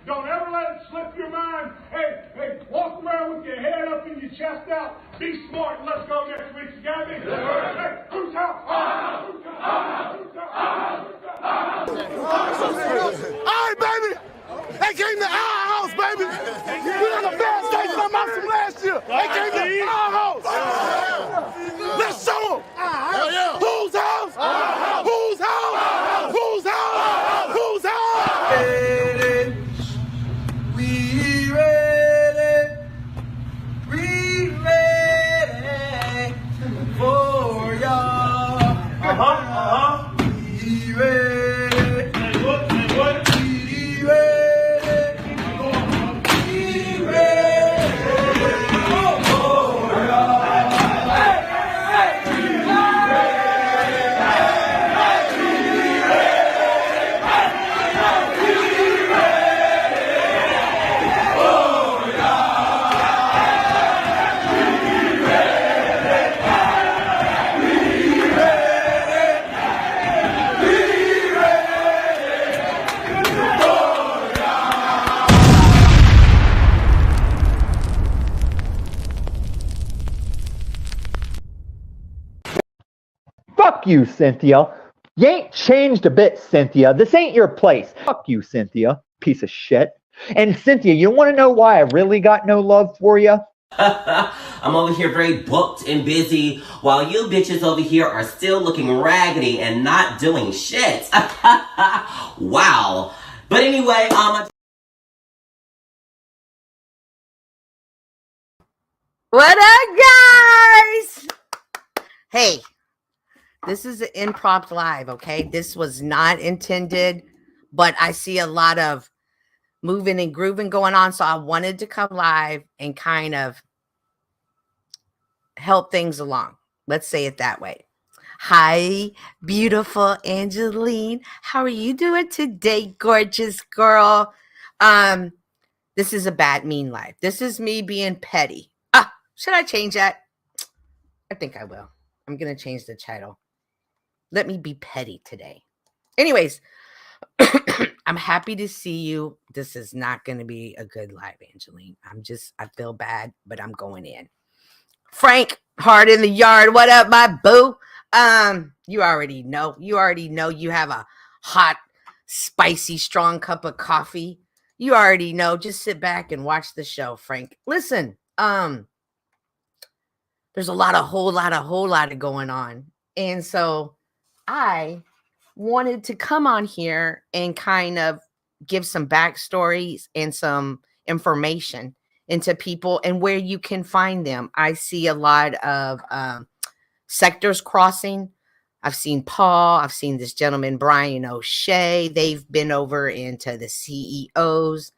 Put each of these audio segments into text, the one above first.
Don't ever let it slip your mind. Hey, walk around with your head up and your chest out. Be smart. Let's go next week. You got me? Hey, who's house? All right, baby. They came to our house, baby. We got the best day from us from last year. They came to our house. Let's show them. Whose house? Whose house? Whose house? Whose house? We ready. We ready for y'all. We ready. Fuck you, Cynthia. You ain't changed a bit, Cynthia. This ain't your place. Fuck you, Cynthia. Piece of shit. And Cynthia, you want to know why I really got no love for you? I'm over here very booked and busy while you bitches over here are still looking raggedy and not doing shit. Wow. But anyway, What up, guys? Hey, this is an improv live, okay? This was not intended, but I see a lot of moving and grooving going on, so I wanted to come live and kind of help things along. Let's say it that way. Hi, beautiful Angeline. How are you doing today, gorgeous girl? This is a bad mean life. This is me being petty. Should I change that? I think I will. I'm going to change the title. Let me be petty today. Anyways, I'm happy to see you. This is not going to be a good live, Angeline. I feel bad, but I'm going in. Frank, hard in the yard. What up, my boo? You already know you have a hot, spicy, strong cup of coffee. You already know. Just sit back and watch the show, Frank. Listen, there's a whole lot of going on. And so I wanted to come on here and kind of give some backstories and some information into people and where you can find them. I see a lot of sectors crossing. I've seen Paul. I've seen this gentleman, Brian O'Shea. They've been over into the CEOs.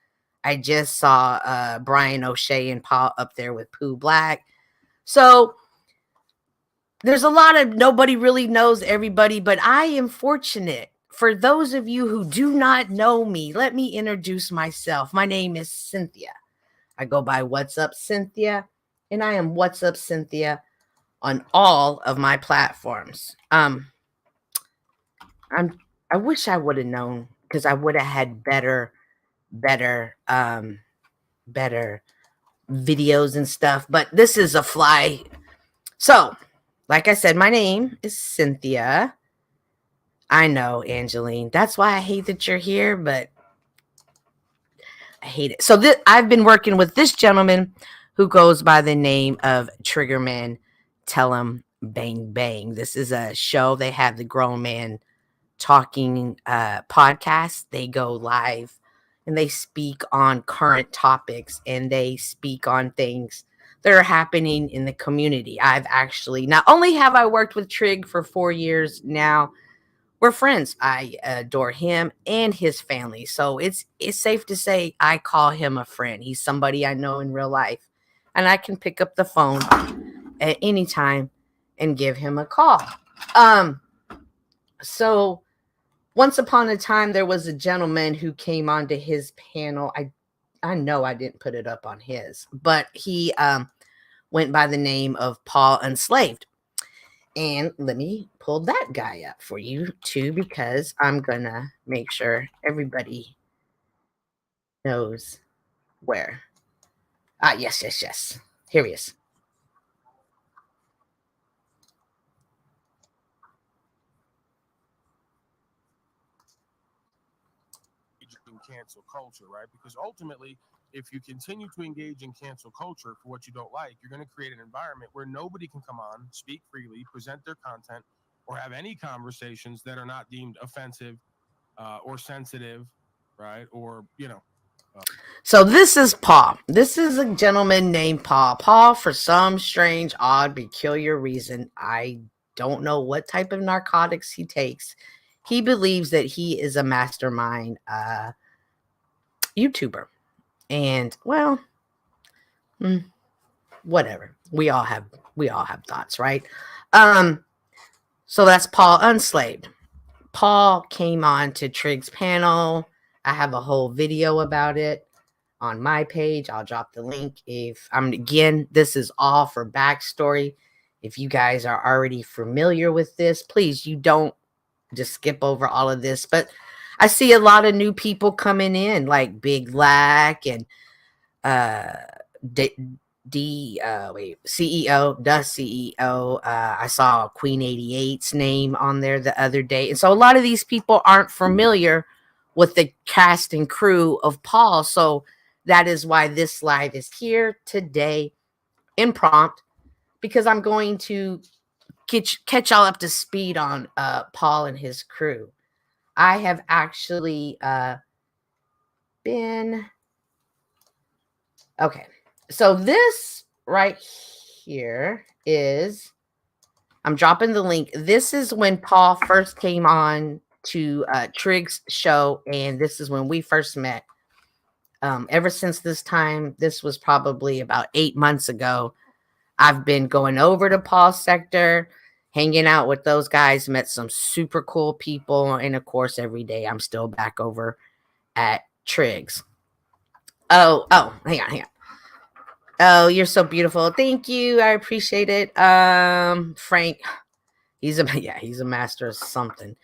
I just saw Brian O'Shea and Paul up there with Pooh Black. So there's a lot of nobody really knows everybody, but I am fortunate. For those of you who do not know me, let me introduce myself. My name is Cynthia. I go by What's Up Cynthia, and I am What's Up Cynthia on all of my platforms. I wish I would have known, because I would have had better videos and stuff, but this is a fly. So, like I said, my name is Cynthia. I know, Angeline. That's why I hate that you're here, but I hate it. So I've been working with this gentleman who goes by the name of Triggerman Tell 'em Bang Bang. This is a show. They have the Grown Man Talking podcast. They go live and they speak on current topics and they speak on things that are happening in the community. I've actually, not only have I worked with Trig for 4 years now, we're friends. I adore him and his family. So it's safe to say I call him a friend. He's somebody I know in real life. And I can pick up the phone at any time and give him a call. So once upon a time, there was a gentleman who came onto his panel. I know I didn't put it up on his, but he went by the name of Paul Enslaved. And let me pull that guy up for you too, because I'm gonna make sure everybody knows where. Ah, yes. Here he is. In cancel culture, right? Because ultimately, if you continue to engage in cancel culture for what you don't like, you're going to create an environment where nobody can come on, speak freely, present their content, or have any conversations that are not deemed offensive or sensitive, right? Or, you know. So this is Paul. This is a gentleman named Paul. Paul, for some strange, odd, peculiar reason, I don't know what type of narcotics he takes. He believes that he is a mastermind YouTuber. And, well, whatever. We all have thoughts, right? So that's Paul Unslaved. Paul came on to Trig's panel. I have a whole video about it on my page. I'll drop the link. If again, this is all for backstory. If you guys are already familiar with this, please, you don't just skip over all of this. But I see a lot of new people coming in, like Big Lack and CEO, the CEO. I saw Queen 88's name on there the other day. And so a lot of these people aren't familiar with the cast and crew of Paul. So that is why this live is here today, impromptu, because I'm going to catch y'all up to speed on Paul and his crew. I have actually been... Okay. So this right here is, I'm dropping the link. This is when Paul first came on to Trig's show, and this is when we first met. Ever since this time, this was probably about 8 months ago, I've been going over to Paul's sector, hanging out with those guys, met some super cool people, and of course, every day I'm still back over at Trig's. Oh, hang on. Oh, you're so beautiful. Thank you. I appreciate it. Frank, he's a master of something.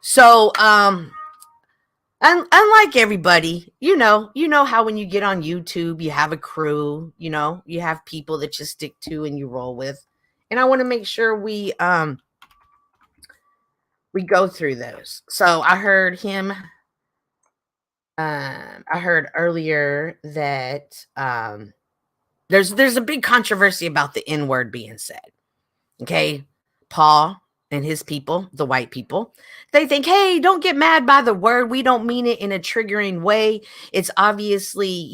So, unlike everybody, you know how when you get on YouTube, you have a crew, you have people that you stick to and you roll with. And I want to make sure we go through those. So I heard him. I heard earlier that there's a big controversy about the N-word being said. Okay, Paul and his people, the white people, they think, hey, don't get mad by the word. We don't mean it in a triggering way. It's obviously,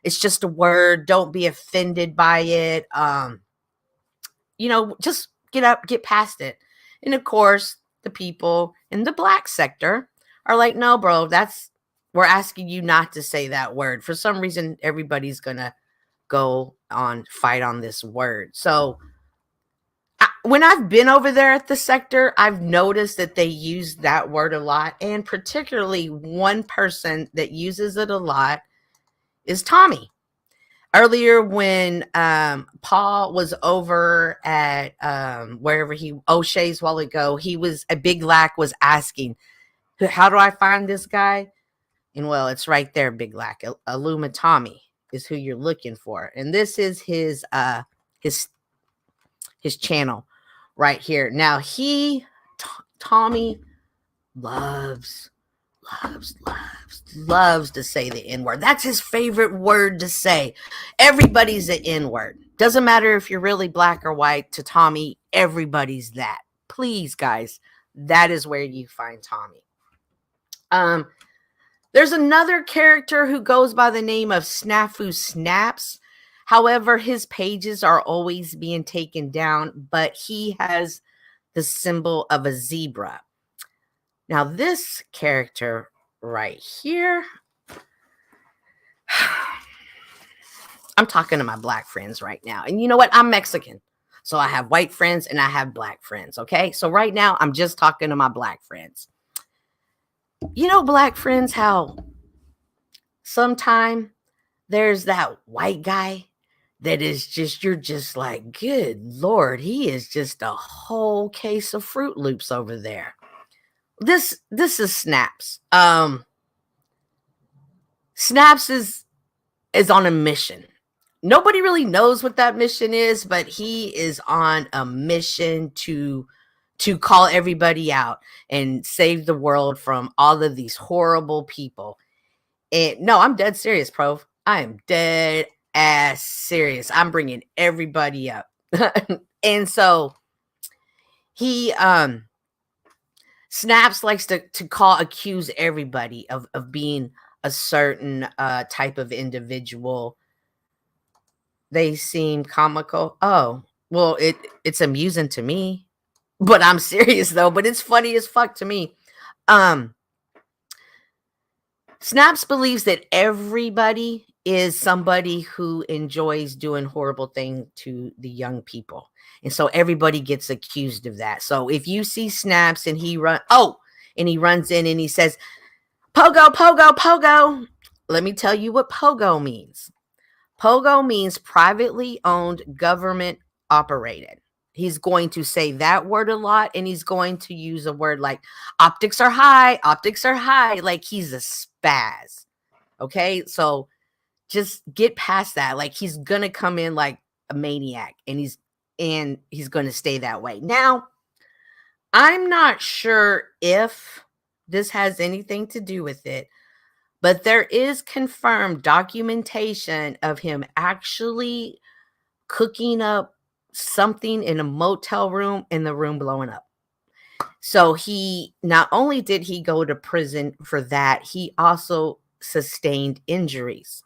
it's just a word. Don't be offended by it. Just get past it. And of course, the people in the black sector are like, no, bro, we're asking you not to say that word. For some reason, everybody's going to go on, fight on this word. So when I've been over there at the sector, I've noticed that they use that word a lot. And particularly one person that uses it a lot is Tommy. Earlier when Paul was over at wherever O'Shea's while ago, a Big Lack was asking, how do I find this guy? And well, it's right there, Big Lack. Aluma Tommy is who you're looking for. And this is his channel right here. Now Tommy loves to say the N-word. That's his favorite word to say. Everybody's the N-word. Doesn't matter if you're really black or white. To Tommy, everybody's that. Please, guys, that is where you find Tommy. There's another character who goes by the name of Snafu Snaps. However, his pages are always being taken down, but he has the symbol of a zebra. Now, this character right here, I'm talking to my black friends right now. And you know what? I'm Mexican. So I have white friends and I have black friends, okay? So right now, I'm just talking to my black friends. Black friends, how sometime there's that white guy that is just, you're just like, good Lord, he is just a whole case of Fruit Loops over there. This is Snaps. Snaps is on a mission. Nobody really knows what that mission is, but he is on a mission to call everybody out and save the world from all of these horrible people. And no, I'm dead serious, Pro. I am dead ass serious. I'm bringing everybody up. And so he Snaps likes to accuse everybody of being a certain type of individual. They seem comical. Oh, well, it's amusing to me, but I'm serious though. But it's funny as fuck to me. Snaps believes that everybody is somebody who enjoys doing horrible things to the young people. And so everybody gets accused of that. So if you see Snaps and he runs in and he says, Pogo, Pogo, Pogo. Let me tell you what Pogo means. Pogo means privately owned, government operated. He's going to say that word a lot, and he's going to use a word like optics are high, like he's a spaz. Okay, so just get past that. Like he's gonna come in like a maniac, and he's going to stay that way. Now, I'm not sure if this has anything to do with it, but there is confirmed documentation of him actually cooking up something in a motel room and the room blowing up. So he not only did he go to prison for that, he also sustained injuries.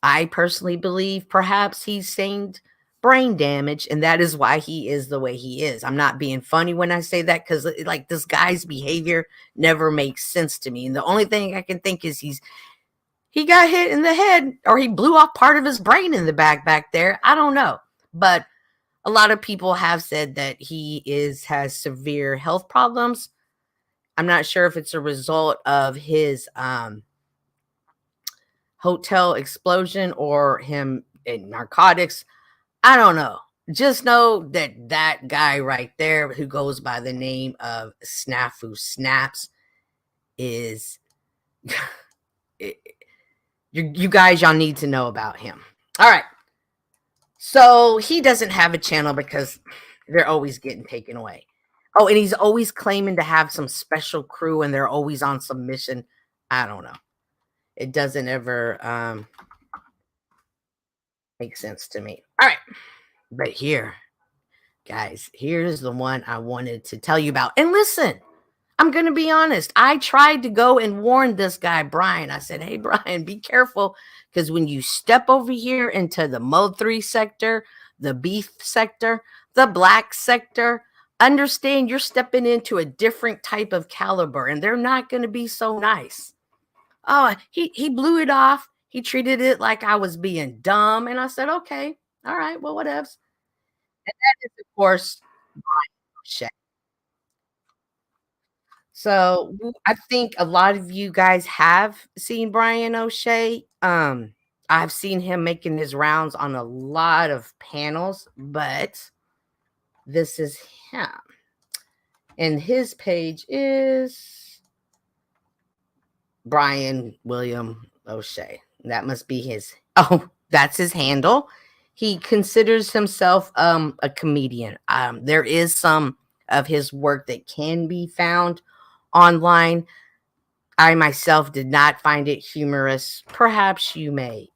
I personally believe perhaps he sustained brain damage, and that is why he is the way he is. I'm not being funny when I say that, because like this guy's behavior never makes sense to me. And the only thing I can think is he got hit in the head, or he blew off part of his brain in the back there. I don't know. But a lot of people have said that he has severe health problems. I'm not sure if it's a result of his hotel explosion or him in narcotics. I don't know. Just know that guy right there, who goes by the name of Snafu Snaps, is you guys, y'all need to know about him. All right. So he doesn't have a channel because they're always getting taken away. Oh, and he's always claiming to have some special crew, and they're always on some mission. I don't know. It doesn't ever make sense to me. All right. But here, guys, here's the one I wanted to tell you about. And listen, I'm going to be honest. I tried to go and warn this guy, Brian. I said, hey, Brian, be careful, because when you step over here into the Mode 3 sector, the beef sector, the black sector, understand you're stepping into a different type of caliber, and they're not going to be so nice. Oh, he blew it off. He treated it like I was being dumb. And I said, okay, all right, well, whatevs. And that is, of course, Brian O'Shea. So I think a lot of you guys have seen Brian O'Shea. I've seen him making his rounds on a lot of panels, but this is him. And his page is Brian William O'Shea. That must be his. Oh, that's his handle. He considers himself a comedian. There is some of his work that can be found online. I myself did not find it humorous. Perhaps you may.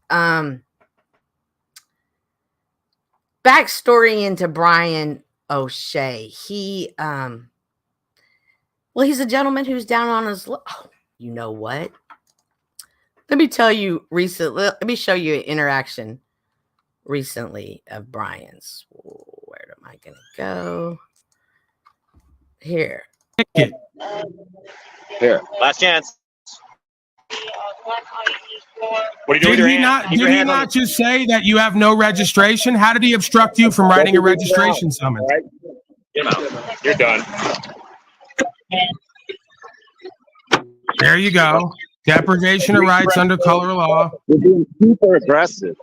Backstory into Brian O'Shea. He's a gentleman who's down on his luck. Oh, you know what? Let me tell you recently. Let me show you an interaction recently of Brian's. Where am I going to go? Here. Here. Last chance. What are you doing with your hand? Did he not just say that you have no registration? How did he obstruct you from writing a registration summons? Right? Get out. You're done. There you go. Deprivation of rights under color law. You're being super aggressive.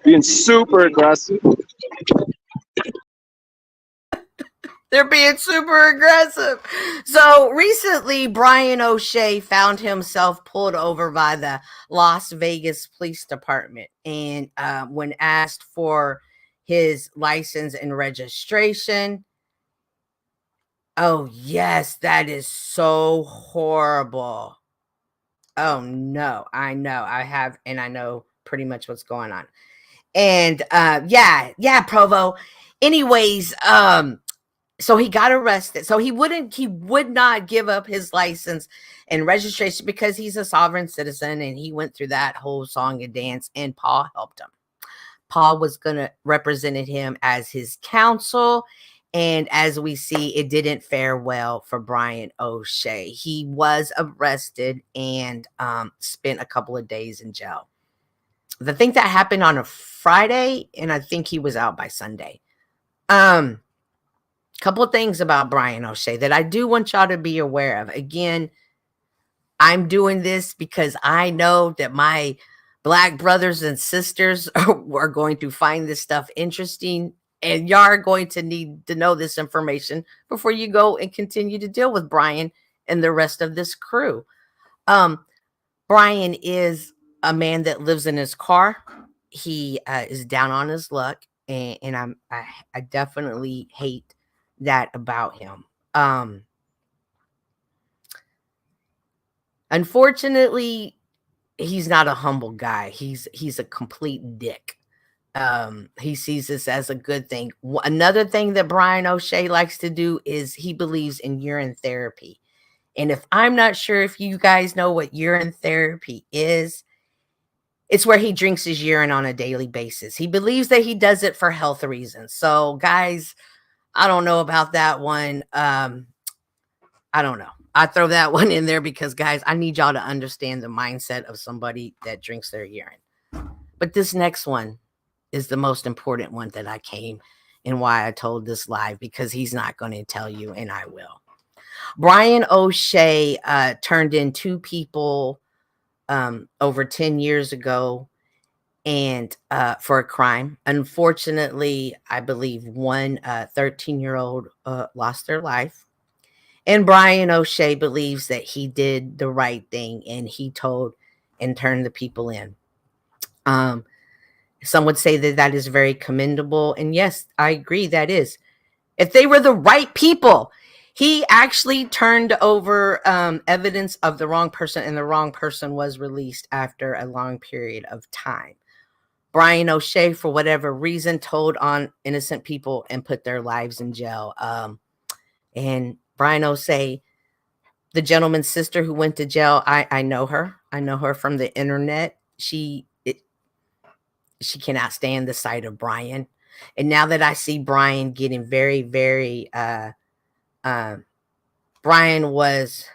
They're being super aggressive. So recently, Brian O'Shea found himself pulled over by the Las Vegas Police Department. And when asked for his license and registration, oh, yes, that is so horrible. Oh, no, I know. I know pretty much what's going on. And yeah, Provo. Anyways, so he got arrested. So he would not give up his license and registration because he's a sovereign citizen, and he went through that whole song and dance, and Paul helped him. Paul was going to represent him as his counsel. And as we see, it didn't fare well for Brian O'Shea. He was arrested and spent a couple of days in jail. I think that happened on a Friday, and I think he was out by Sunday. Couple of things about Brian O'Shea that I do want y'all to be aware of. Again, I'm doing this because I know that my Black brothers and sisters are going to find this stuff interesting, and y'all are going to need to know this information before you go and continue to deal with Brian and the rest of this crew. Brian is a man that lives in his car. He is down on his luck, and I definitely hate that about him. Unfortunately, he's not a humble guy. He's a complete dick. He sees this as a good thing. Another thing that Brian O'Shea likes to do is he believes in urine therapy. And if I'm not sure if you guys know what urine therapy is, it's where he drinks his urine on a daily basis. He believes that he does it for health reasons. So, guys, I don't know about that one. I don't know. I throw that one in there because, guys, I need y'all to understand the mindset of somebody that drinks their urine. But this next one is the most important one that I came and why I told this live, because he's not going to tell you, and I will. Brian O'Shea turned in 2 people over 10 years ago and for a crime. Unfortunately, I believe one 13-year-old lost their life. And Brian O'Shea believes that he did the right thing, and he told and turned the people in. Some would say that that is very commendable. And yes, I agree that is. If they were the right people, he actually turned over evidence of the wrong person, and the wrong person was released after a long period of time. Brian O'Shea, for whatever reason, told on innocent people and put their lives in jail. And Brian O'Shea, the gentleman's sister who went to jail, I know her. I know her from the internet. She cannot stand the sight of Brian. And now that I see Brian getting very, very, Brian was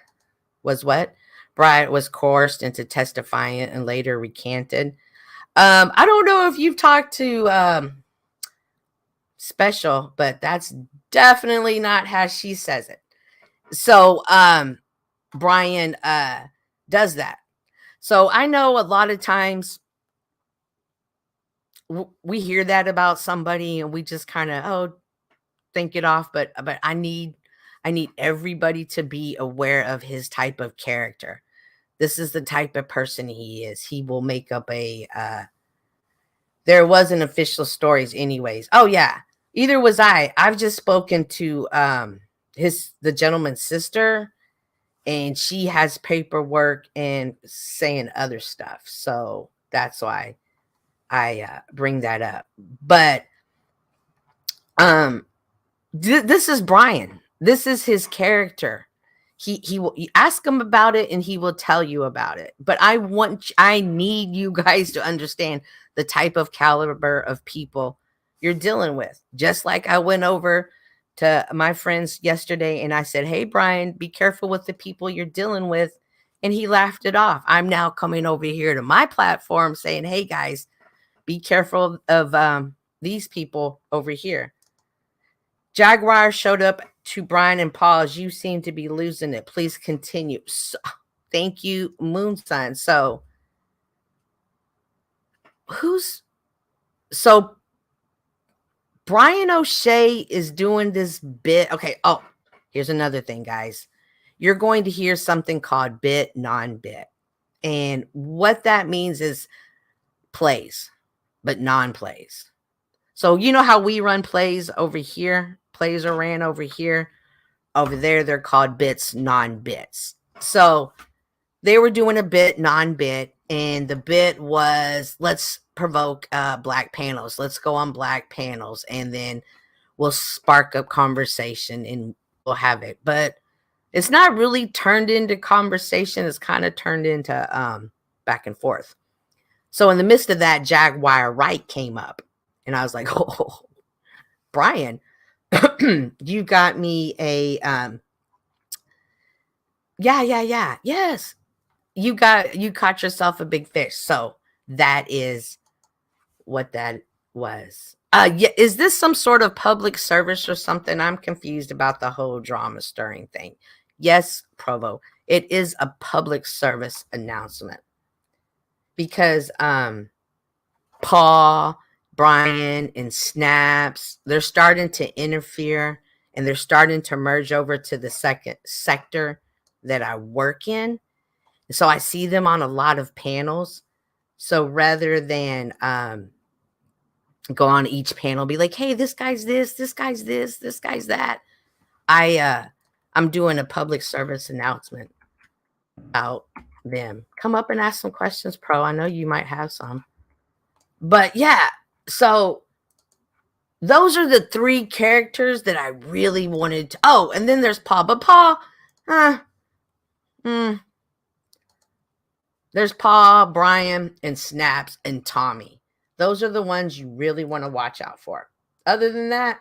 what? Brian was coerced into testifying and later recanted. I don't know if you've talked to Special, but that's definitely not how she says it. So Brian does that. So I know a lot of times we hear that about somebody and we just kind of think it off, but I need everybody to be aware of his type of character. This is the type of person he is. He will make up there wasn't official stories anyways. Oh yeah, either was I. I've just spoken to the gentleman's sister, and she has paperwork and saying other stuff. So that's why I bring that up. But this is Brian. This is his character. He will, you ask him about it and he will tell you about it. But I need you guys to understand the type of caliber of people you're dealing with. Just like I went over to my friends yesterday and I said, hey, Brian, be careful with the people you're dealing with. And he laughed it off. I'm now coming over here to my platform saying, hey, guys, be careful of these people over here. Jaguar showed up to Brian and Paul as you seem to be losing it. Please continue. So, thank you, Moonsun. So Brian O'Shea is doing this bit. Okay. Oh, here's another thing, guys. You're going to hear something called bit, non-bit. And what that means is plays, but non-plays. So you know how we run plays over here? Plays are ran over here. Over there, they're called bits, non-bits. So they were doing a bit, non-bit, and the bit was, let's provoke black panels. Let's go on black panels, and then we'll spark up conversation, and we'll have it. But it's not really turned into conversation. It's kind of turned into back and forth. So in the midst of that, Jaguar Wright came up, and I was like, oh, Brian, you got me a yes. You caught yourself a big fish. So that is what that was. Yeah, is this some sort of public service or something? I'm confused about the whole drama stirring thing. Yes, Provo, it is a public service announcement because Paul, Brian, and Snaps, they're starting to interfere and they're starting to merge over to the second sector that I work in. So I see them on a lot of panels. So rather than go on each panel, be like, hey, this guy's this guy's this, this guy's that. I'm doing a public service announcement about them. Come up and ask some questions, Pro. I know you might have some. But yeah, so those are the three characters that I really wanted to. Oh, and then there's Paul. But Paul, there's Paul, Brian, and Snaps, and Tommy. Those are the ones you really want to watch out for. Other than that,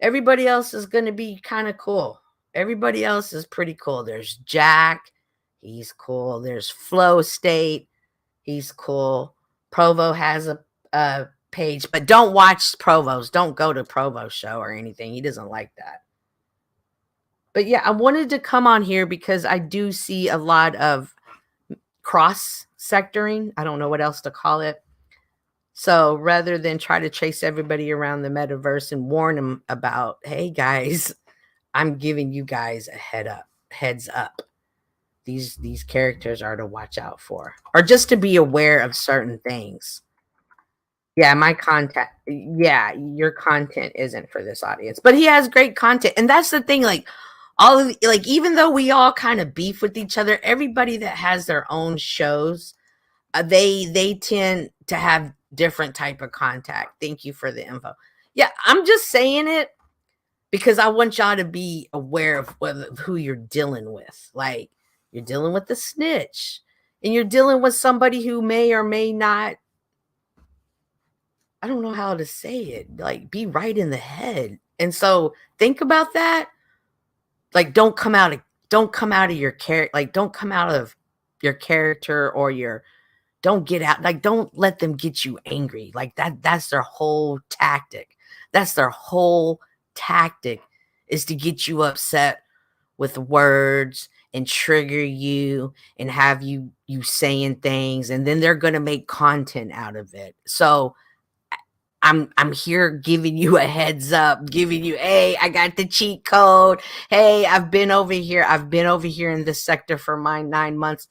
everybody else is going to be kind of cool. Everybody else is pretty cool. There's Jack. He's cool. There's Flow State. He's cool. Provo has a page, but don't watch Provo's. Don't go to Provo's show or anything. He doesn't like that. But yeah, I wanted to come on here because I do see a lot of cross-sectoring. I don't know what else to call it. So rather than try to chase everybody around the metaverse and warn them about, hey guys, I'm giving you guys a heads up. These characters are to watch out for, or just to be aware of certain things. Yeah, my content. Yeah, your content isn't for this audience, but he has great content, and that's the thing. Like even though we all kind of beef with each other, everybody that has their own shows, they tend to have different type of contact. Thank you for the info. Yeah, I'm just saying it because I want y'all to be aware of who you're dealing with. Like, you're dealing with the snitch, and you're dealing with somebody who may or may not, I don't know how to say it, like be right in the head. And so think about that. Like, don't come out of your character. Like, don't come out of your character or don't get out. Like, don't let them get you angry. Like that's their whole tactic. That's their whole tactic, is to get you upset with words and trigger you and have you saying things, and then they're going to make content out of it. So I'm here giving you a heads up, giving you, hey, I got the cheat code. Hey, I've been over here in this sector for my 9 months.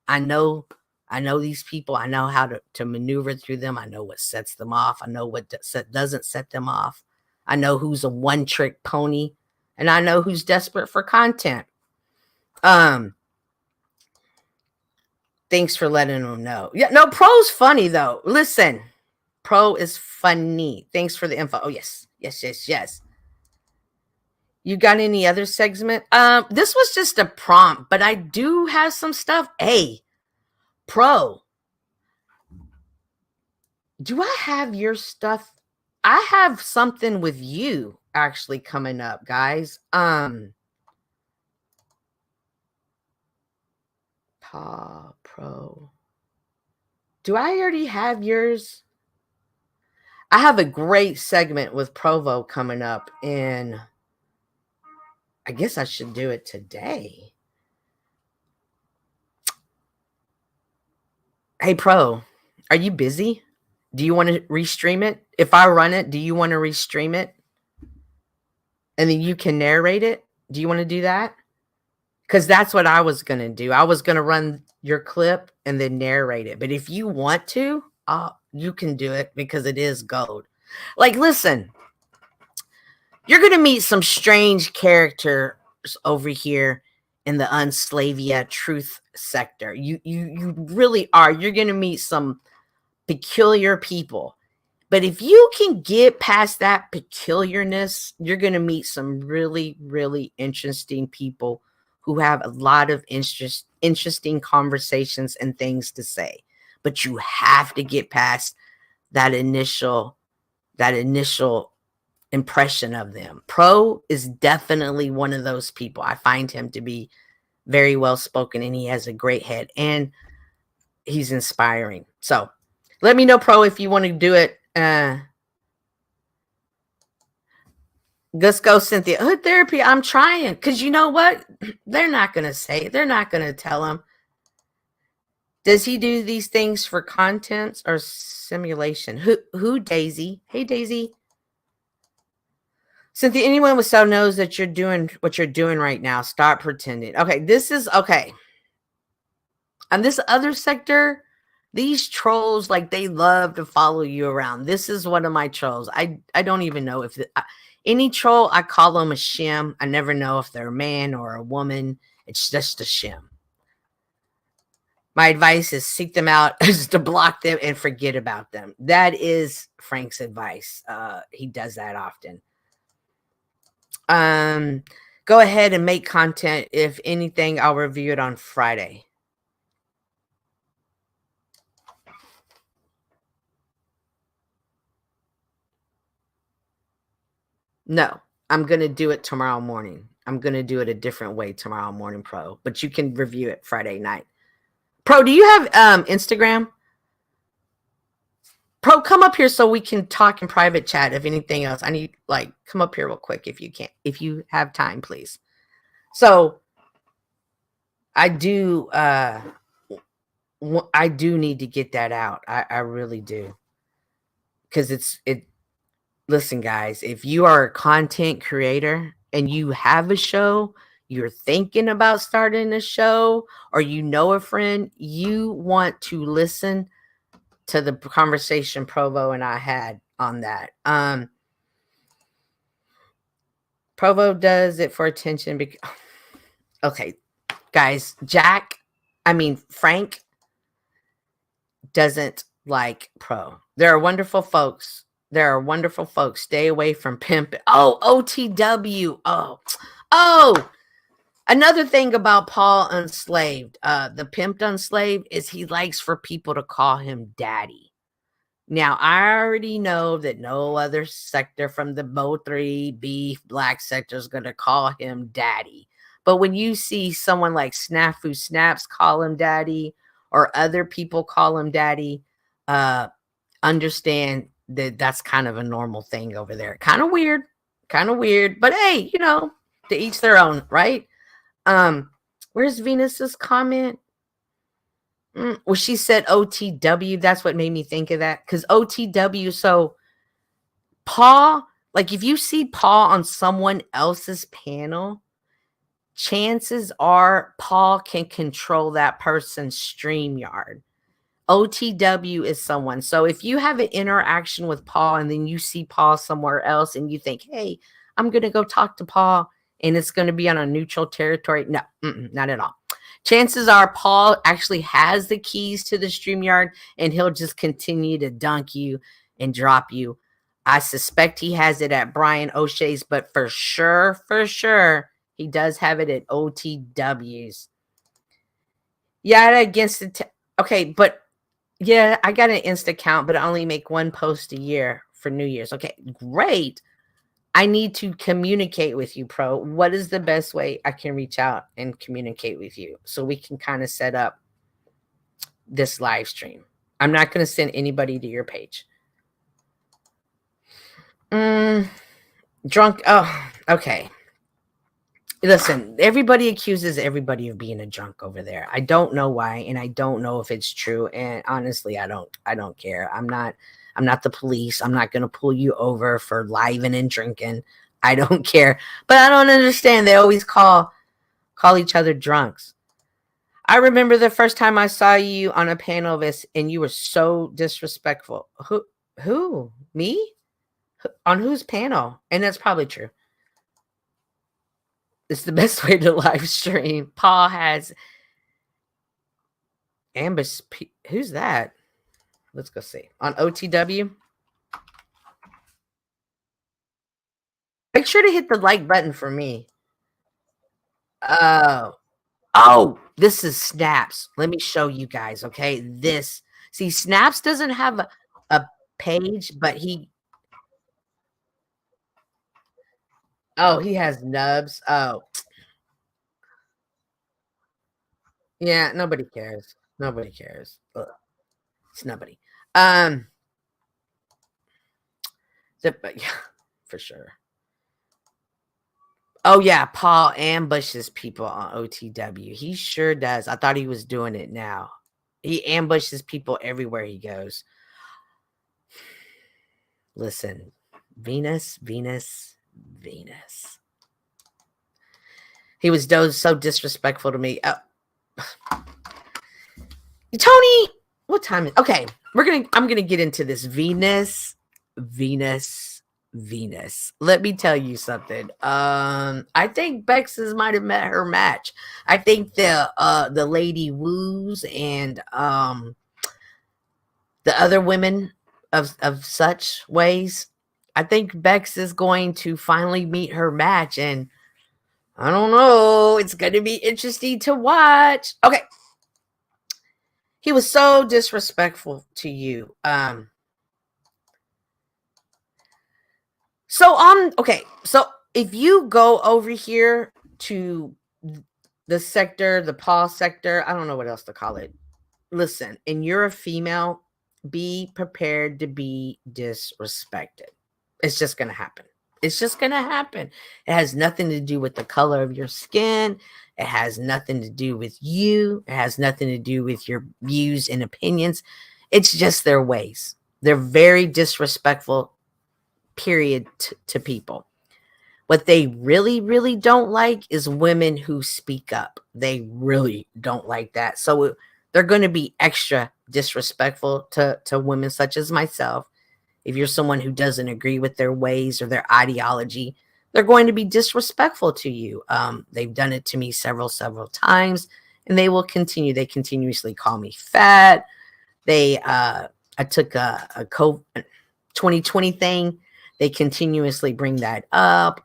I know these people. I know how to maneuver through them. I know what sets them off. I know what doesn't set them off. I know who's a one-trick pony, and I know who's desperate for content. Thanks for letting them know. Yeah, no, Pro's funny though. Listen, Pro is funny. Thanks for the info. Oh, yes. You got any other segment? This was just a prompt, but I do have some stuff. Hey, Pro, do I have your stuff? I have something with you actually coming up, guys. Pro. Do I already have yours? I have a great segment with Provo coming up, and I guess I should do it today. Hey, Pro, are you busy? Do you want to restream it? If I run it, do you want to restream it? And then you can narrate it? Do you want to do that? Because that's what I was going to do. I was going to run your clip and then narrate it. But if you want to, you can do it because it is gold. Like, listen, you're going to meet some strange characters over here in the Unslavia truth sector. You really are. You're going to meet some peculiar people. But if you can get past that peculiarness, you're going to meet some really, really interesting people who have a lot of interesting conversations and things to say. But you have to get past that initial impression of them. Pro is definitely one of those people. I find him to be very well spoken, and he has a great head, and he's inspiring. So let me know, Pro, if you want to do it. Let's go, Cynthia. Hood therapy. I'm trying, because you know what? They're not going to say it. They're not going to tell him. Does he do these things for content or simulation? Who Daisy? Hey, Daisy. Cynthia, anyone with so knows that you're doing what you're doing right now. Stop pretending. Okay, this is okay. On this other sector, these trolls, like, they love to follow you around. This is one of my trolls. I don't even know if any troll, I call them a shim. I never know if they're a man or a woman. It's just a shim. My advice is seek them out, is to block them and forget about them. That is Frank's advice. He does that often. Go ahead and make content. If anything, I'll review it on Friday. No, I'm going to do it tomorrow morning. I'm going to do it a different way tomorrow morning, Pro. But you can review it Friday night. Pro, do you have Instagram? Pro, come up here so we can talk in private chat. If anything else, I need, like, come up here real quick if you can. If you have time, please. So I do need to get that out. I really do. Because listen, guys, if you are a content creator and you have a show, you're thinking about starting a show, or you know a friend, you want to listen to the conversation Provo and I had on that. Provo does it for attention. Okay, guys, Frank doesn't like Pro. There are wonderful folks. Stay away from pimp. Oh, OTW. Oh. Another thing about Paul Unslaved, the Pimped Unslaved, is he likes for people to call him daddy. Now, I already know that no other sector from the Mo3 beef black sector is going to call him daddy. But when you see someone like Snafu Snaps call him daddy, or other people call him daddy, understand that that's kind of a normal thing over there. Kind of weird. But hey, to each their own, right? Where's Venus's comment? Well, she said OTW. That's what made me think of that. Because OTW, so Paul, like, if you see Paul on someone else's panel, chances are Paul can control that person's StreamYard. OTW is someone. So if you have an interaction with Paul and then you see Paul somewhere else and you think, hey, I'm going to go talk to Paul, and it's going to be on a neutral territory. No, not at all. Chances are Paul actually has the keys to the StreamYard, and he'll just continue to dunk you and drop you. I suspect he has it at Brian O'Shea's, but for sure, he does have it at OTW's. Yeah, against the okay, but yeah, I got an Insta account, but I only make one post a year for New Year's. Okay, great. I need to communicate with you, Pro. What is the best way I can reach out and communicate with you so we can kind of set up this live stream? I'm not going to send anybody to your page. Drunk. Oh, okay. Listen, everybody accuses everybody of being a drunk over there. I don't know why, and I don't know if it's true. And honestly, I don't care. I'm not I'm not the police. I'm not going to pull you over for living and drinking. I don't care. But I don't understand. They always call each other drunks. I remember the first time I saw you on a panel of this, and you were so disrespectful. Who? Me? On whose panel? And that's probably true. It's the best way to live stream. Paul has ambush. Who's that? Let's go see. On OTW. Make sure to hit the like button for me. Oh, this is Snaps. Let me show you guys, okay? See, Snaps doesn't have a page, but he has nubs. Oh. Yeah, nobody cares. Nobody cares. Ugh. It's nobody. But yeah, for sure. Oh yeah, Paul ambushes people on OTW. He sure does. I thought he was doing it now. He ambushes people everywhere he goes. Listen, Venus. He was so disrespectful to me. Tony, what time is? Okay, I'm gonna get into this. Venus. Let me tell you something. I think Bex's might have met her match. I think the lady Woos and the other women of such ways. I think Bex is going to finally meet her match, and I don't know. It's going to be interesting to watch. Okay. He was so disrespectful to you. So if you go over here to the sector, the Paul sector, I don't know what else to call it. Listen, and you're a female, be prepared to be disrespected. It's just going to happen. It's just going to happen. It has nothing to do with the color of your skin. It has nothing to do with you. It has nothing to do with your views and opinions. It's just their ways. They're very disrespectful, period, to people. What they really, really don't like is women who speak up. They really don't like that. So they're going to be extra disrespectful to women such as myself. If you're someone who doesn't agree with their ways or their ideology, they're going to be disrespectful to you. They've done it to me several times, and they will continue. They continuously call me fat. I took a COVID 2020 thing. They continuously bring that up.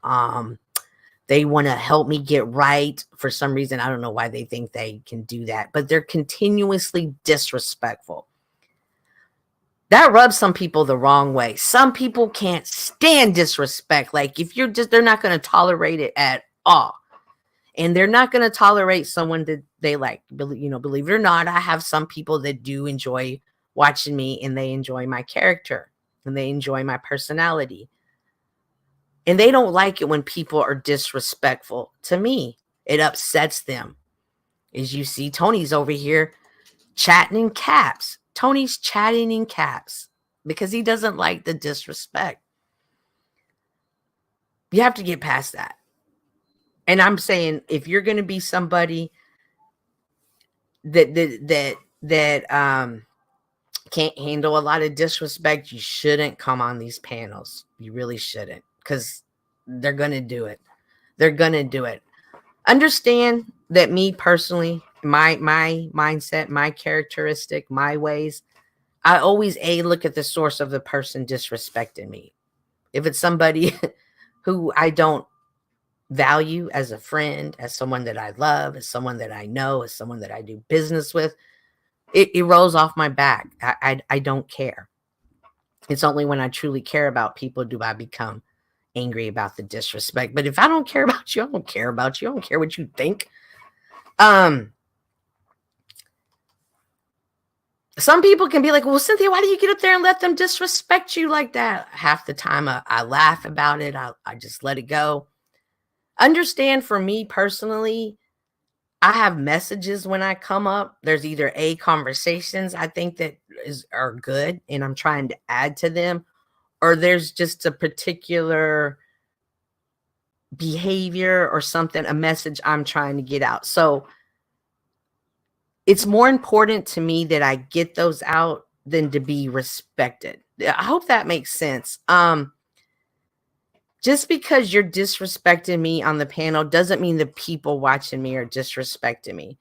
They want to help me get right for some reason. I don't know why they think they can do that, but they're continuously disrespectful. That rubs some people the wrong way. Some people can't stand disrespect. Like if they're not going to tolerate it at all. And they're not going to tolerate someone that they like. Believe it or not, I have some people that do enjoy watching me, and they enjoy my character and they enjoy my personality. And they don't like it when people are disrespectful to me. It upsets them. As you see, Tony's over here chatting in caps. Tony's chatting in caps because he doesn't like the disrespect. You have to get past that. And I'm saying, if you're going to be somebody that can't handle a lot of disrespect, you shouldn't come on these panels. You really shouldn't, because they're going to do it. They're going to do it. Understand that me personally, my mindset, my characteristic, my ways, I always look at the source of the person disrespecting me. If it's somebody who I don't value as a friend, as someone that I love, as someone that I know, as someone that I do business with, it rolls off my back. I don't care. It's only when I truly care about people do I become angry about the disrespect. But if I don't care about you, I don't care about you. I don't care what you think. Some people can be like, well, Cynthia, why do you get up there and let them disrespect you like that? Half the time I laugh about it. I just let it go. Understand, for me personally, I have messages when I come up. There's either conversations I think that are good and I'm trying to add to them, or there's just a particular behavior or something, a message I'm trying to get out. So it's more important to me that I get those out than to be respected. I hope that makes sense. Just because you're disrespecting me on the panel doesn't mean the people watching me are disrespecting me.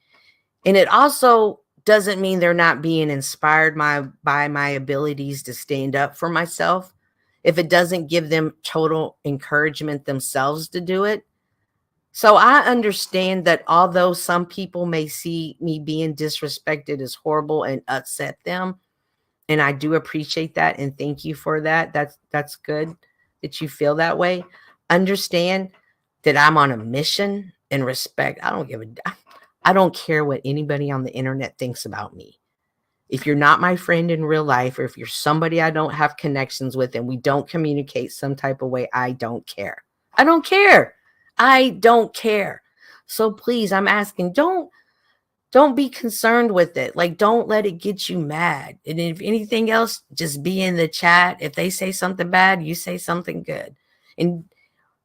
And it also doesn't mean they're not being inspired by my abilities to stand up for myself. If it doesn't give them total encouragement themselves to do it. So I understand that although some people may see me being disrespected as horrible and upset them, and I do appreciate that and thank you for that. That's good that you feel that way. Understand that I'm on a mission and respect. I don't care what anybody on the internet thinks about me. If you're not my friend in real life, or if you're somebody I don't have connections with and we don't communicate some type of way, I don't care. I don't care. I don't care. So please, I'm asking, don't be concerned with it. Like, don't let it get you mad. And if anything else, just be in the chat. If they say something bad, you say something good. And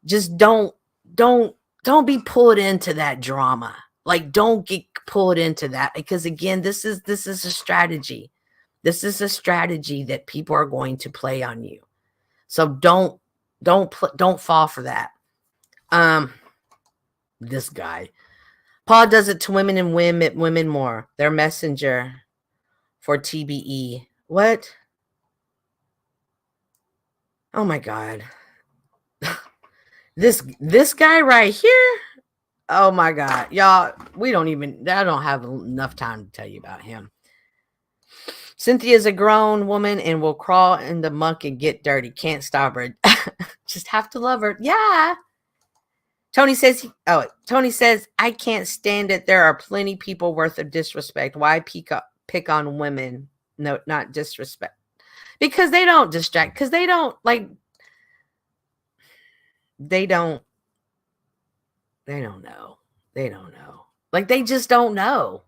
just don't be pulled into that drama. Like, don't get pulled into that, because again, this is a strategy. This is a strategy that people are going to play on you. So don't fall for that. This guy, Paul does it to women and women more. They're messenger for TBE. What? Oh my God. This guy right here. Oh my God. Y'all, I don't have enough time to tell you about him. Cynthia's a grown woman and will crawl in the muck and get dirty. Can't stop her. Just have to love her. Yeah. Tony says, I can't stand it. There are plenty people worth of disrespect. Why pick on women? No, not disrespect. Because they don't distract. Because they don't know. They don't know. Like, they just don't know.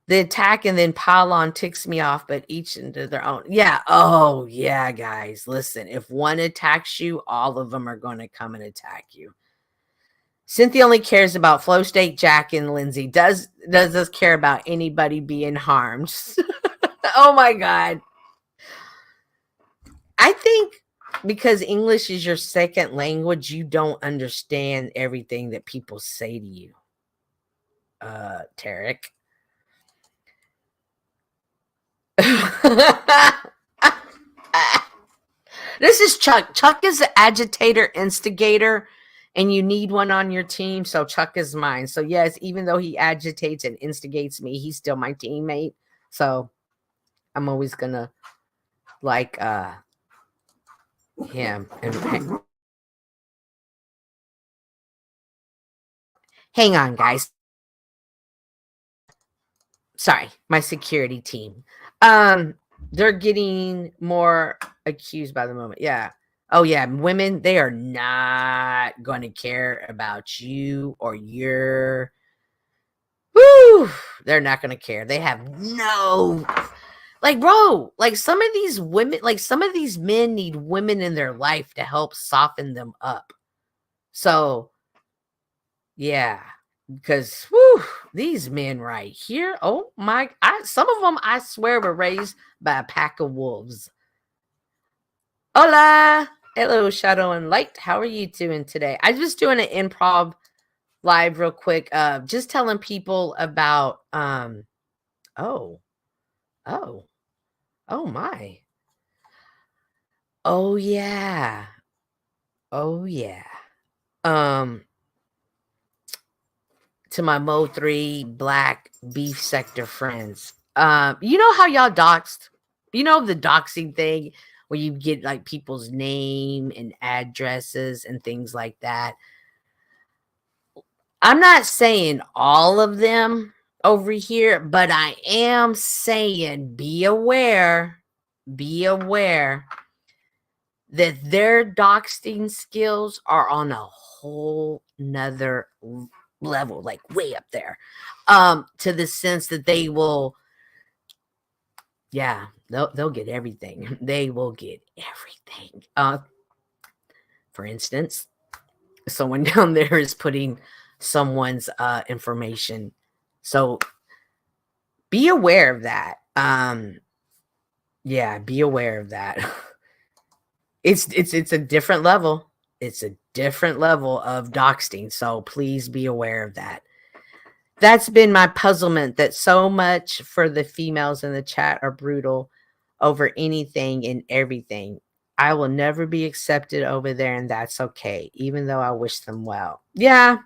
The attack and then pile on ticks me off, but each into their own. Yeah. Oh, yeah, guys. Listen, if one attacks you, all of them are going to come and attack you. Cynthia only cares about Flow State, Jack, and Lindsay. Does care about anybody being harmed. Oh, my God. I think because English is your second language, you don't understand everything that people say to you, Tarek. This is Chuck. Chuck is the agitator, instigator, and you need one on your team. So Chuck is mine. So yes, even though he agitates and instigates me, he's still my teammate. So I'm always gonna like him. And hang on, guys. Sorry, my security team. They're getting more accused by the moment. Yeah. Oh, yeah. Women, they are not going to care about you or your. Woo! They're not going to care. They have no. Like, bro, like some of these women, like some of these men need women in their life to help soften them up. So, yeah. Because these men right here, oh my, some of them I swear were raised by a pack of wolves. Hola, hello, Shadow and Light. How are you doing today? I was doing an improv live real quick, just telling people about oh my, oh yeah, to my Mo3 Black Beef Sector friends. You know how y'all doxed? You know the doxing thing where you get like people's name and addresses and things like that. I'm not saying all of them over here, but I am saying be aware that their doxing skills are on a whole nother level, like way up there, to the sense that they will, yeah, they'll get everything. They will get everything. For instance, someone down there is putting someone's information. So be aware of that. Yeah, be aware of that. It's a different level. It's a different level of doxing. So please be aware of that. That's been my puzzlement, that so much for the females in the chat are brutal over anything and everything. I will never be accepted over there, and that's okay, even though I wish them well. Yeah.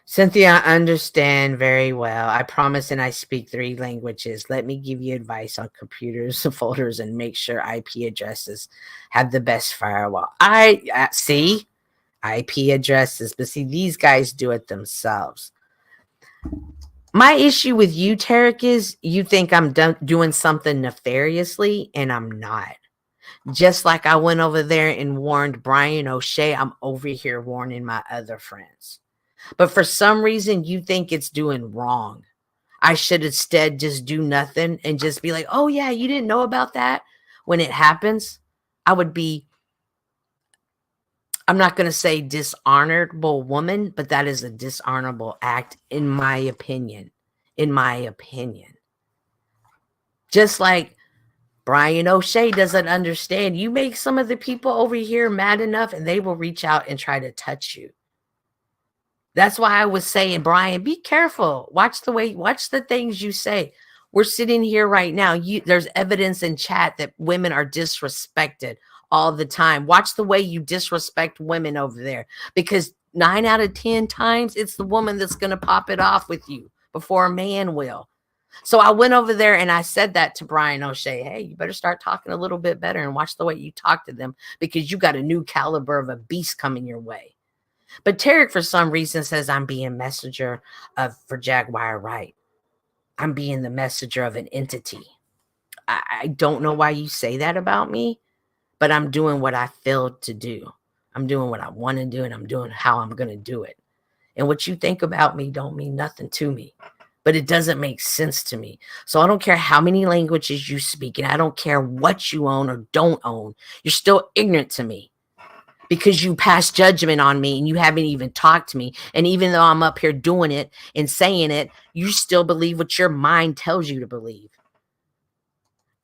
Cynthia, I understand very well. I promise, and I speak 3 languages. Let me give you advice on computers, folders, and make sure IP addresses have the best firewall. I see IP addresses, but see, these guys do it themselves. My issue with you, Tarek, is you think I'm doing something nefariously, and I'm not. Just like I went over there and warned Brian O'Shea, I'm over here warning my other friends. But for some reason, you think it's doing wrong. I should instead just do nothing and just be like, oh, yeah, you didn't know about that? When it happens, I would be, I'm not going to say dishonorable woman, but that is a dishonorable act, in my opinion. In my opinion. Just like Brian O'Shea doesn't understand. You make some of the people over here mad enough, and they will reach out and try to touch you. That's why I was saying, Brian, be careful. Watch the things you say. We're sitting here right now. There's evidence in chat that women are disrespected all the time. Watch the way you disrespect women over there, because 9 out of 10 times it's the woman that's going to pop it off with you before a man will. So I went over there and I said that to Brian O'Shea. Hey, you better start talking a little bit better and watch the way you talk to them, because you got a new caliber of a beast coming your way. But Tarek, for some reason, says I'm being messenger for Jaguar Wright. I'm being the messenger of an entity. I don't know why you say that about me, but I'm doing what I failed to do. I'm doing what I want to do, and I'm doing how I'm going to do it. And what you think about me don't mean nothing to me, but it doesn't make sense to me. So I don't care how many languages you speak, and I don't care what you own or don't own. You're still ignorant to me, because you pass judgment on me and you haven't even talked to me. And even though I'm up here doing it and saying it, you still believe what your mind tells you to believe.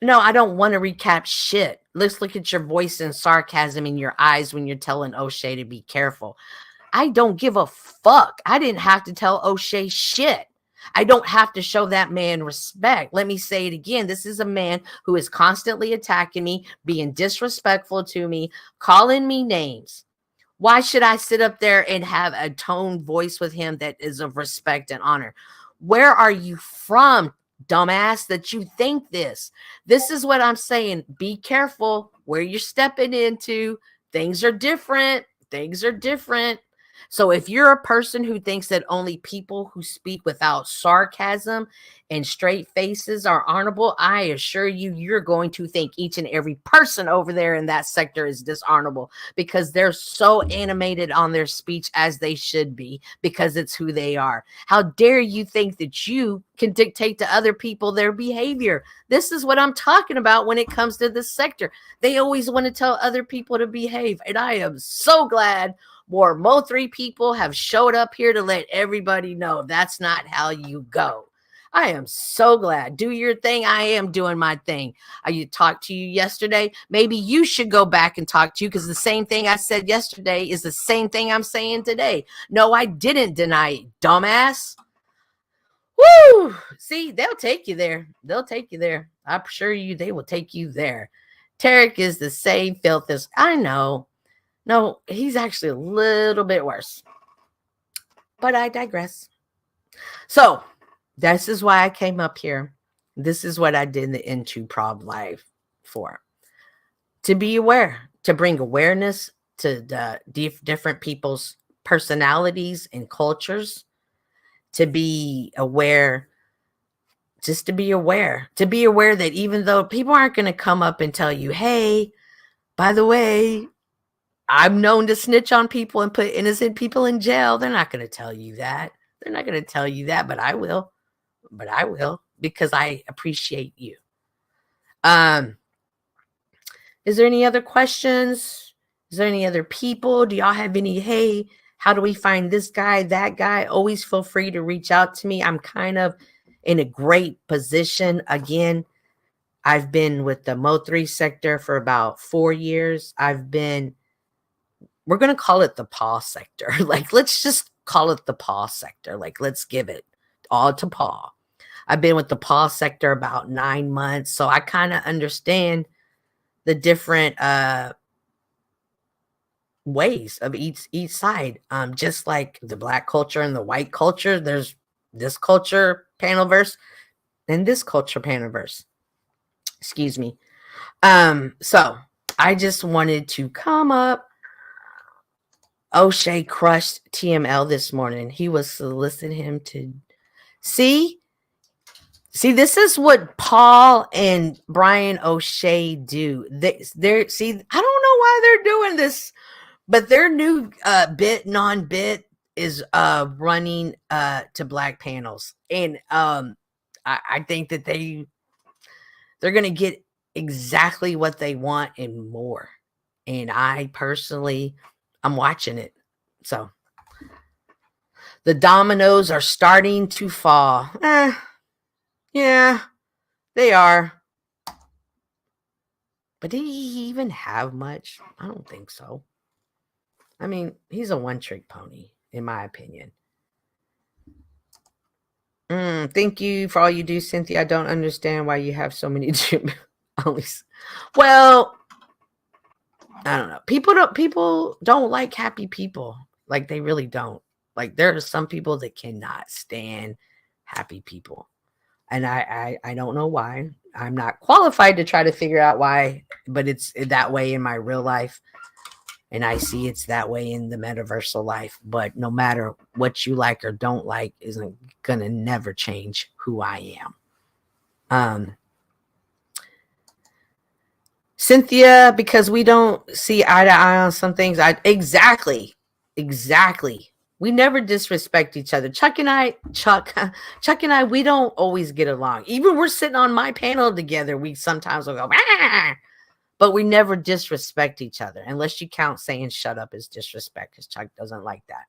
No, I don't want to recap shit. Let's look at your voice and sarcasm in your eyes when you're telling O'Shea to be careful. I don't give a fuck. I didn't have to tell O'Shea shit. I don't have to show that man respect. Let me say it again. This is a man who is constantly attacking me, being disrespectful to me, calling me names. Why should I sit up there and have a tone voice with him that is of respect and honor? Where are you from, dumbass, that you think this? This is what I'm saying. Be careful where you're stepping into. Things are different. Things are different. So if you're a person who thinks that only people who speak without sarcasm and straight faces are honorable, I assure you, you're going to think each and every person over there in that sector is dishonorable, because they're so animated on their speech, as they should be, because it's who they are. How dare you think that you can dictate to other people their behavior? This is what I'm talking about when it comes to this sector. They always want to tell other people to behave. And I am so glad more Mo3 people have showed up here to let everybody know that's not how you go. I am so glad. Do your thing. I am doing my thing. I talked to you yesterday. Maybe you should go back and talk to you, because the same thing I said yesterday is the same thing I'm saying today. No, I didn't deny it, dumbass. Woo! See, they'll take you there. They'll take you there. I assure you they will take you there. Tarek is the same filth as I know. No, he's actually a little bit worse. But I digress. So, this is why I came up here. This is what I did the Into Prob Live for. To be aware, to bring awareness to the different people's personalities and cultures. To be aware, just to be aware. To be aware that even though people aren't going to come up and tell you, hey, by the way, I'm known to snitch on people and put innocent people in jail. They're not going to tell you that. They're not going to tell you that, but I will. But I will, because I appreciate you. Is there any other questions? Is there any other people? Do y'all have any, hey, how do we find this guy, that guy? Always feel free to reach out to me. I'm kind of in a great position. Again, I've been with the Mo3 sector for about 4 years. we're going to call it the Paul sector. Like, let's just call it the Paul sector. Like, let's give it all to Paul. I've been with the Paul sector about 9 months. So I kind of understand the different ways of each side. Just like the black culture and the white culture, there's this culture panelverse and this culture panelverse. Excuse me. So I just wanted to come up. O'Shea crushed TML this morning. He was soliciting him to see, this is what Paul and Brian O'Shea do. They're see, I don't know why they're doing this, but their new non-bit is running to black panels. And I think that they're gonna get exactly what they want and more. And I personally, I'm watching it. So the dominoes are starting to fall. Yeah, they are. But did he even have much? I don't think so. I mean, he's a one-trick pony, in my opinion. Thank you for all you do, Cynthia. I don't understand why you have so many onlys. Well, I don't know. People don't like happy people. Like, they really don't. Like, there are some people that cannot stand happy people. And I don't know why. I'm not qualified to try to figure out why, but it's that way in my real life. And I see it's that way in the metaversal life. But no matter what you like or don't like isn't going to never change who I am. Cynthia, because we don't see eye to eye on some things. Exactly. We never disrespect each other. Chuck and I, we don't always get along. Even we're sitting on my panel together, we sometimes will go, but we never disrespect each other, unless you count saying shut up as disrespect, because Chuck doesn't like that.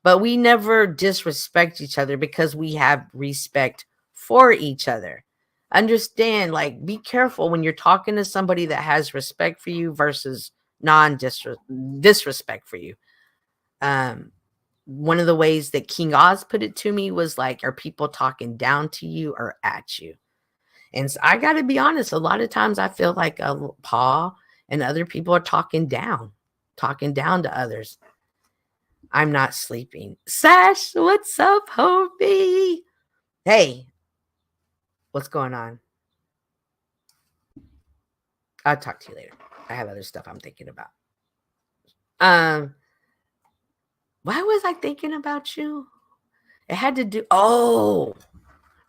But we never disrespect each other because we have respect for each other. Understand, like, be careful when you're talking to somebody that has respect for you versus disrespect for you. One of the ways that King Oz put it to me was like, are people talking down to you or at you? And so I got to be honest, a lot of times I feel like Paul and other people are talking down to others. I'm not sleeping. Sash, what's up, Hobie? Hey, what's going on? I'll talk to you later. I have other stuff I'm thinking about. Why was I thinking about you? It had to do,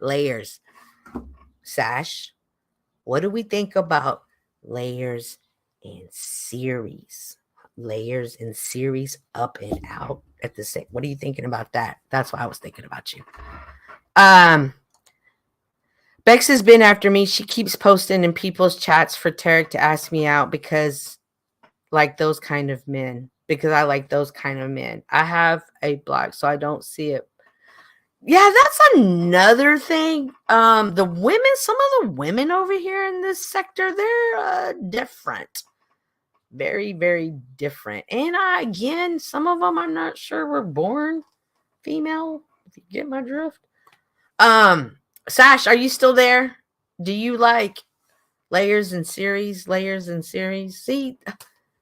layers. Sash, what do we think about layers and series? Layers and series up and out at the same. What are you thinking about that? That's why I was thinking about you. Bex has been after me. She keeps posting in people's chats for Tarek to ask me out because like those kind of men. Because I like those kind of men. I have a block, so I don't see it. Yeah, that's another thing. The women, some of the women over here in this sector, they're different. Very, very different. And again, some of them I'm not sure were born female, if you get my drift. Sash, are you still there? Do you like layers and series? See,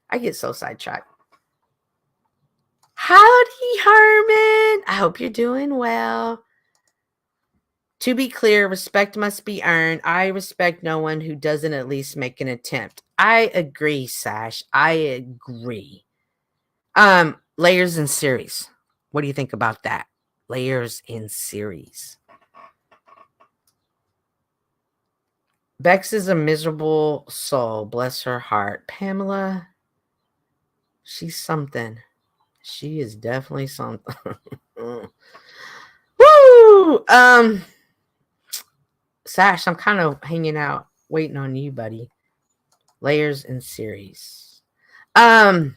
I get so sidetracked. Howdy, Herman. I hope you're doing well. To be clear, respect must be earned. I respect no one who doesn't at least make an attempt. I agree, Sash. I agree. Layers and series. What do you think about that? Layers in series. Bex is a miserable soul. Bless her heart. Pamela. She's something. She is definitely something. Woo! Sash, I'm kind of hanging out, waiting on you, buddy. Layers and series. That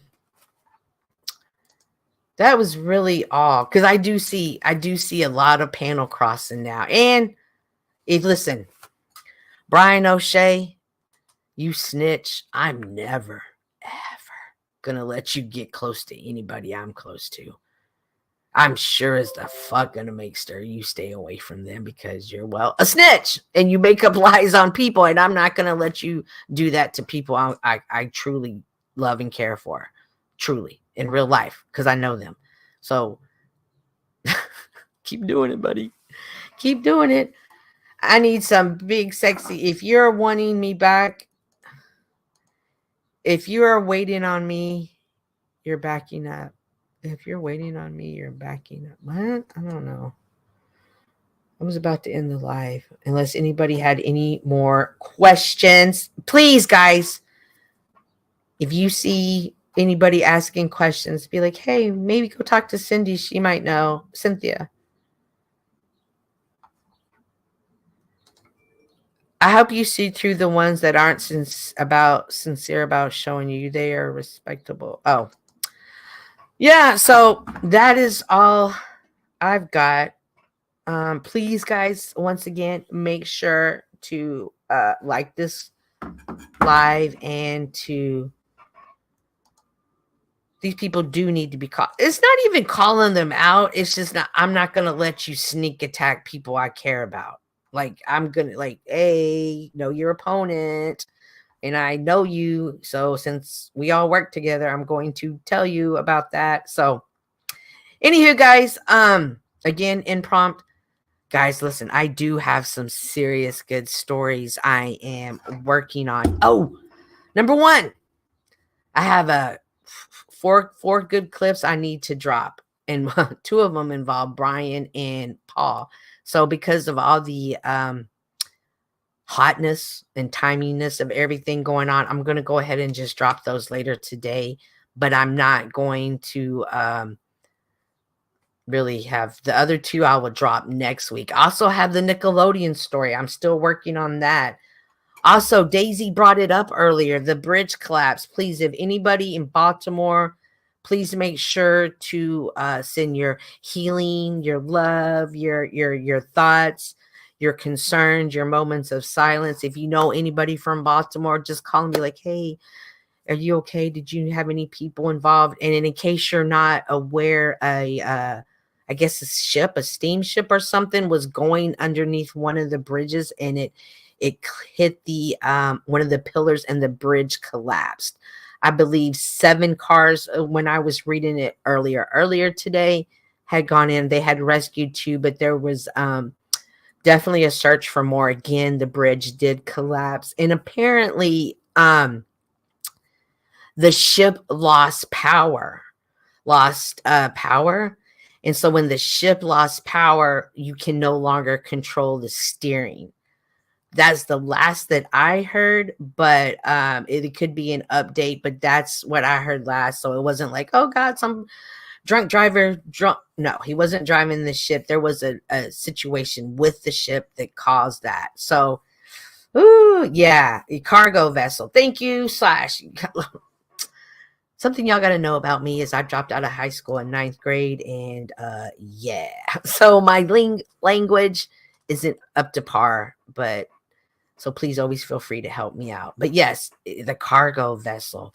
was really all, because I do see a lot of panel crossing now. And if listen, Brian O'Shea, you snitch. I'm never, ever gonna let you get close to anybody I'm close to. I'm sure as the fuck gonna make sure you stay away from them because you're, well, a snitch and you make up lies on people, and I'm not gonna let you do that to people I truly love and care for, truly, in real life, because I know them. So keep doing it, buddy. Keep doing it. I need some big sexy. If you're wanting me back, if you are waiting on me, you're backing up. If you're waiting on me, you're backing up. What? I don't know. I was about to end the live. Unless anybody had any more questions. Please, guys, if you see anybody asking questions, be like, hey, maybe go talk to Cindy. She might know. Cynthia. I hope you see through the ones that aren't sincere about showing you they are respectable. Oh. Yeah, so that is all I've got. Please, guys, once again, make sure to like this live, and to, these people do need to be called. It's not even calling them out. It's just not, I'm not going to let you sneak attack people I care about. Like, I'm going to, like, hey, know your opponent. And I know you, so since we all work together, I'm going to tell you about that. So, anywho, guys, again, impromptu, guys, listen, I do have some serious good stories I am working on. Oh, number one, I have four good clips I need to drop, and two of them involve Brian and Paul. So, because of all the hotness and timiness of everything going on, I'm going to go ahead and just drop those later today, but I'm not going to really have the other two. I will drop next week. I also have the Nickelodeon story. I'm still working on that. Also, Daisy brought it up earlier, the bridge collapse. Please, if anybody in Baltimore, please make sure to send your healing, your love, your thoughts, your concerns, your moments of silence. If you know anybody from Baltimore, just call and be like, hey, are you okay? Did you have any people involved? And in case you're not aware, I guess a steamship or something was going underneath one of the bridges, and it hit the one of the pillars, and the bridge collapsed. I believe 7 cars, when I was reading it earlier today, had gone in. They had rescued 2, but there was definitely a search for more. Again, the bridge did collapse, and apparently the ship lost power. And so when the ship lost power, you can no longer control the steering. That's the last that I heard, but it could be an update, but that's what I heard last. So it wasn't like, oh God, some drunk driver. No, he wasn't driving the ship. There was a situation with the ship that caused that. So, ooh, yeah, a cargo vessel. Thank you, Slash. Something y'all got to know about me is I dropped out of high school in 9th grade, and yeah. So my language isn't up to par, but so please always feel free to help me out. But yes, the cargo vessel.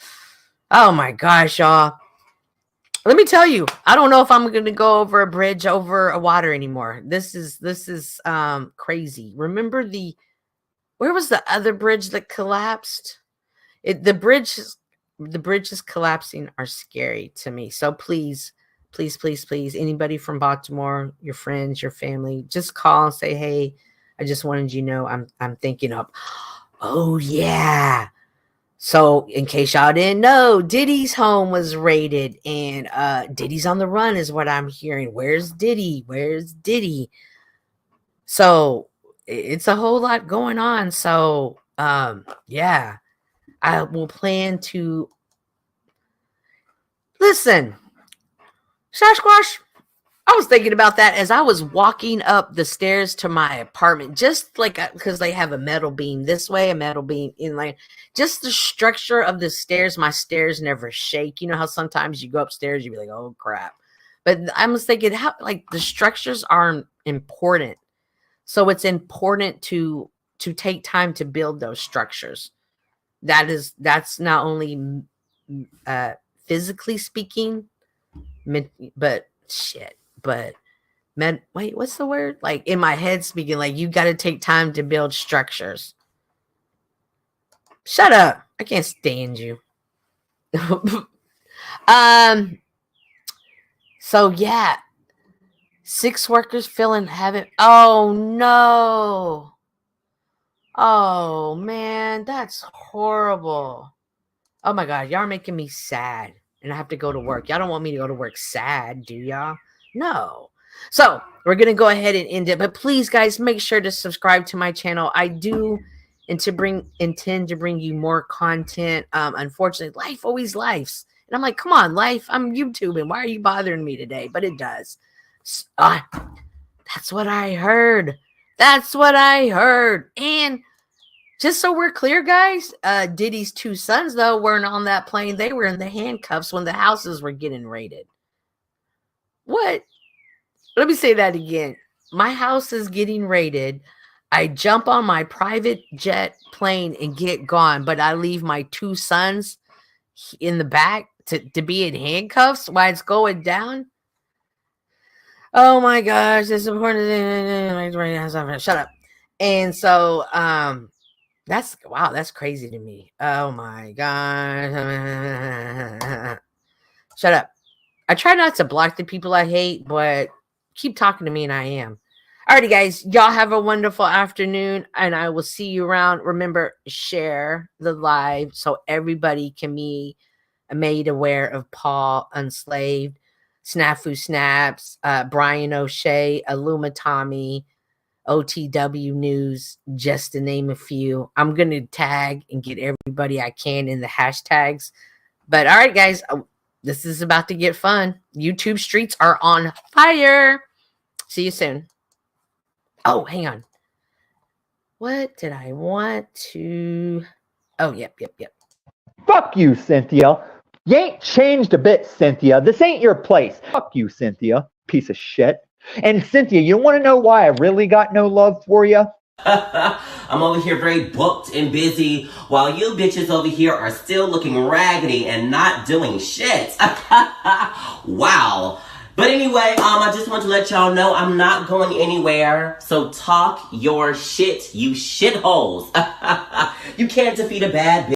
Oh my gosh, y'all. Let me tell you, I don't know if I'm going to go over a bridge over a water anymore. This is crazy. Remember where was the other bridge that collapsed? The bridges collapsing are scary to me. So please, anybody from Baltimore, your friends, your family, just call and say, hey, I just wanted you to know I'm thinking of. Oh yeah. So in case y'all didn't know, Diddy's home was raided, and Diddy's on the run is what I'm hearing. Where's Diddy? So it's a whole lot going on. So yeah, I will plan to listen, Sasquatch, I was thinking about that as I was walking up the stairs to my apartment, just like because they have a metal beam this way, a metal beam in like just the structure of the stairs. My stairs never shake. You know how sometimes you go upstairs, you be like, oh crap. But I was thinking how like the structures are important. So it's important to take time to build those structures. That's not only physically speaking, but shit. But wait, what's the word? Like in my head speaking, like you got to take time to build structures. Shut up. I can't stand you. So yeah, 6 workers feeling haven't. Oh no. Oh man, that's horrible. Oh my God, y'all are making me sad. And I have to go to work. Y'all don't want me to go to work sad, do y'all? No. So we're going to go ahead and end it. But please, guys, make sure to subscribe to my channel. I do intend to bring you more content. Unfortunately, life always lives. And I'm like, come on, life. I'm YouTubing. Why are you bothering me today? But it does. That's what I heard. That's what I heard. And just so we're clear, guys, Diddy's 2 sons, though, weren't on that plane. They were in the handcuffs when the houses were getting raided. What? Let me say that again. My house is getting raided. I jump on my private jet plane and get gone, but I leave my 2 sons in the back to be in handcuffs while it's going down. Oh my gosh, this is important. Shut up. And so, that's crazy to me. Oh my God. Shut up. I try not to block the people I hate, but keep talking to me and I am. Alrighty, guys. Y'all have a wonderful afternoon and I will see you around. Remember, share the live so everybody can be made aware of Paul Unslaved, Snafu Snaps, Brian O'Shea, Illuma Tommy, OTW News, just to name a few. I'm going to tag and get everybody I can in the hashtags. But all right, guys, this is about to get fun. YouTube streets are on fire. See you soon. Oh, hang on. What did I want to... Oh, yep. Fuck you, Cynthia. You ain't changed a bit, Cynthia. This ain't your place. Fuck you, Cynthia. Piece of shit. And Cynthia, you want to know why I really got no love for you? I'm over here very booked and busy while you bitches over here are still looking raggedy and not doing shit. Wow. But anyway, I just want to let y'all know I'm not going anywhere. So talk your shit, you shitholes. You can't defeat a bad bitch.